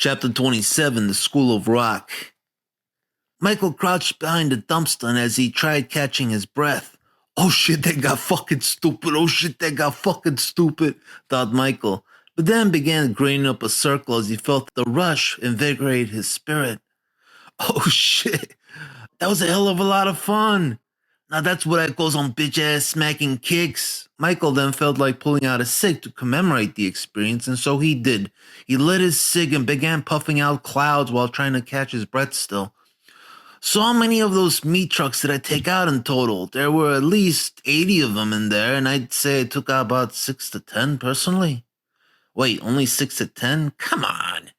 Chapter 27, The School of Rock. Michael crouched behind the dumpster as he tried catching his breath. Oh shit, that got fucking stupid. Oh shit, that got fucking stupid, thought Michael, but then began grinning up a circle as he felt the rush invigorate his spirit. Oh shit, that was a hell of a lot of fun. Now that's what I calls on bitch ass smacking kicks. Michael then felt like pulling out a cig to commemorate the experience, and so he did. He lit his cig and began puffing out clouds while trying to catch his breath still. So how many of those meat trucks did I take out in total? There were at least 80 of them in there, and I'd say I took out about 6 to 10 personally. Wait, only 6 to 10? Come on.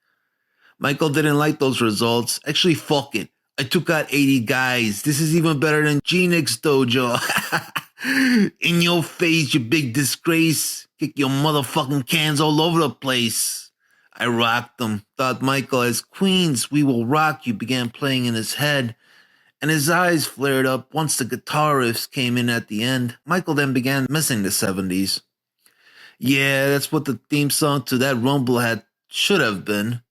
Michael didn't like those results. Actually, fuck it. I took out 80 guys. This is even better than G-Nix Dojo. In your face, you big disgrace. Kick your motherfucking cans all over the place. I rocked them, thought Michael, as Queen's We Will Rock You began playing in his head, and his eyes flared up once the guitar riffs came in at the end. Michael then began missing the 70s. Yeah, that's what the theme song to that Rumble should have been.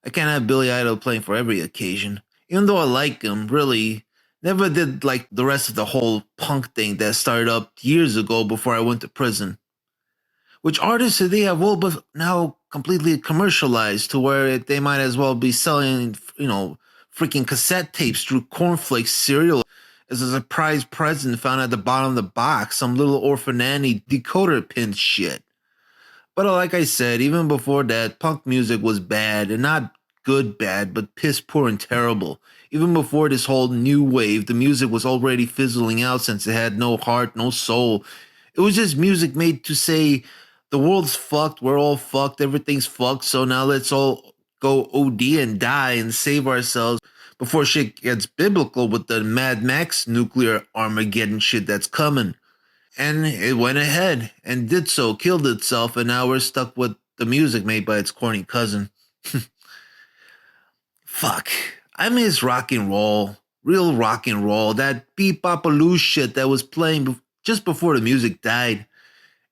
I can't have Billy Idol playing for every occasion. Even though I like him, really, never did like the rest of the whole punk thing that started up years ago before I went to prison. Which artists today have all but now completely commercialized to where they might as well be selling, freaking cassette tapes through cornflakes cereal as a surprise present found at the bottom of the box, some little orphan Annie decoder pin shit. But like I said, even before that, punk music was bad, and not good bad, but piss poor and terrible. Even before this whole new wave, the music was already fizzling out since it had no heart, no soul. It was just music made to say, the world's fucked, we're all fucked, everything's fucked, so now let's all go OD and die and save ourselves before shit gets biblical with the Mad Max nuclear Armageddon shit that's coming. And it went ahead and did so, killed itself, and now we're stuck with the music made by its corny cousin. Fuck. I miss rock and roll. Real rock and roll. That beep-bop-a-loo shit that was playing just before the music died.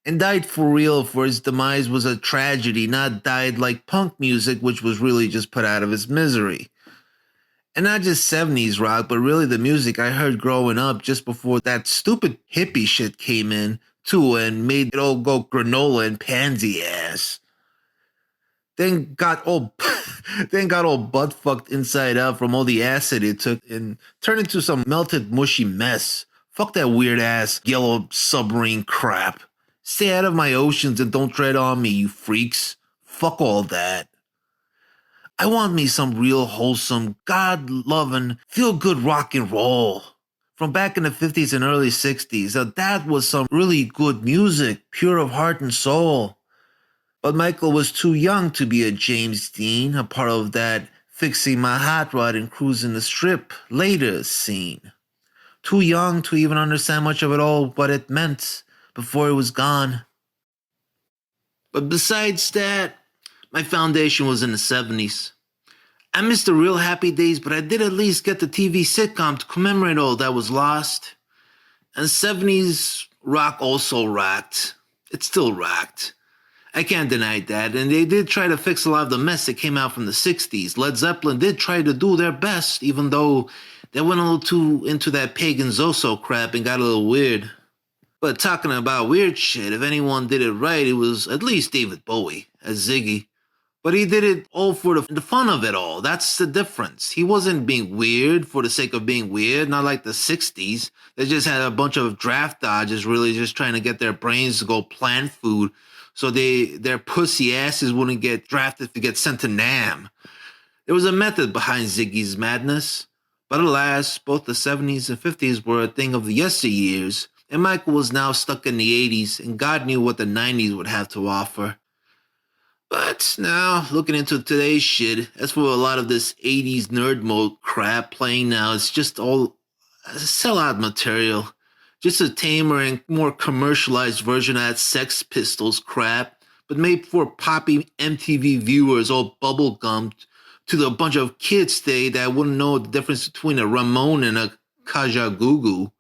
And died for real, for his demise was a tragedy, not died like punk music, which was really just put out of its misery. And not just 70s rock, but really the music I heard growing up just before that stupid hippie shit came in, too, and made it all go granola and pansy ass. Then got all butt fucked inside out from all the acid it took and turned into some melted mushy mess. Fuck that weird ass yellow submarine crap. Stay out of my oceans and don't tread on me, you freaks. Fuck all that. I want me some real wholesome, God-loving, feel-good rock and roll. From back in the 50s and early 60s, that was some really good music, pure of heart and soul. But Michael was too young to be a James Dean, a part of that fixing my hot rod and cruising the strip later scene. Too young to even understand much of it all, what it meant before it was gone. But besides that, my foundation was in the 70s. I missed the real happy days, but I did at least get the TV sitcom to commemorate all that was lost. And 70s rock also rocked. It still rocked. I can't deny that, and they did try to fix a lot of the mess that came out from the 60s. Led Zeppelin did try to do their best, even though they went a little too into that pagan Zoso crap and got a little weird. But talking about weird shit, if anyone did it right, it was at least David Bowie as Ziggy. But he did it all for the fun of it all. That's the difference. He wasn't being weird for the sake of being weird, not like the 60s. They just had a bunch of draft dodgers really just trying to get their brains to go plant food so their pussy asses wouldn't get drafted to get sent to Nam. There was a method behind Ziggy's madness. But alas, both the 70s and 50s were a thing of the yesteryears, and Michael was now stuck in the 80s, and God knew what the 90s would have to offer. But now, looking into today's shit, as for a lot of this 80s nerd mode crap playing now, it's just all sellout material. Just a tamer and more commercialized version of that Sex Pistols crap, but made for poppy MTV viewers all bubblegummed to the bunch of kids today that wouldn't know the difference between a Ramon and a Kajagoogoo.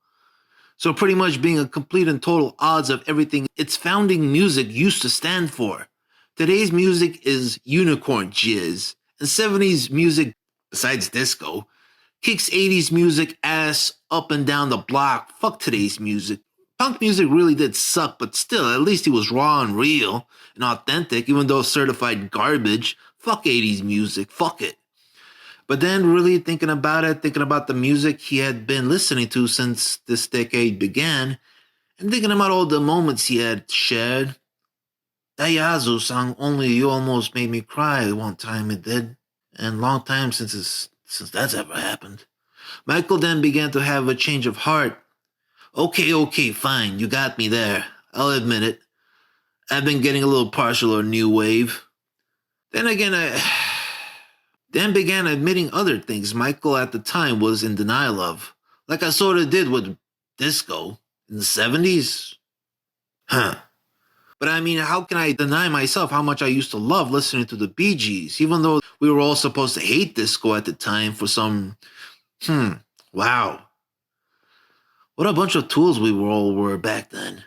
So pretty much being a complete and total odds of everything its founding music used to stand for. Today's music is unicorn jizz, And 70s music, besides disco, kicks 80s music ass up and down the block. Fuck today's music. Punk music really did suck, but still, at least it was raw and real and authentic, even though certified garbage. Fuck 80s music. Fuck it. But then, really thinking about it, thinking about the music he had been listening to since this decade began, and thinking about all the moments he had shared. That Yazoo song, Only You, almost made me cry one time it did. And long time since that's ever happened. Michael then began to have a change of heart. Okay, fine, you got me there. I'll admit it. I've been getting a little partial or new wave. Then again, I then began admitting other things Michael at the time was in denial of. Like I sort of did with disco in the 70s. Huh. But I mean, how can I deny myself how much I used to love listening to the Bee Gees, even though we were all supposed to hate disco at the time for some, wow. What a bunch of tools we all were back then.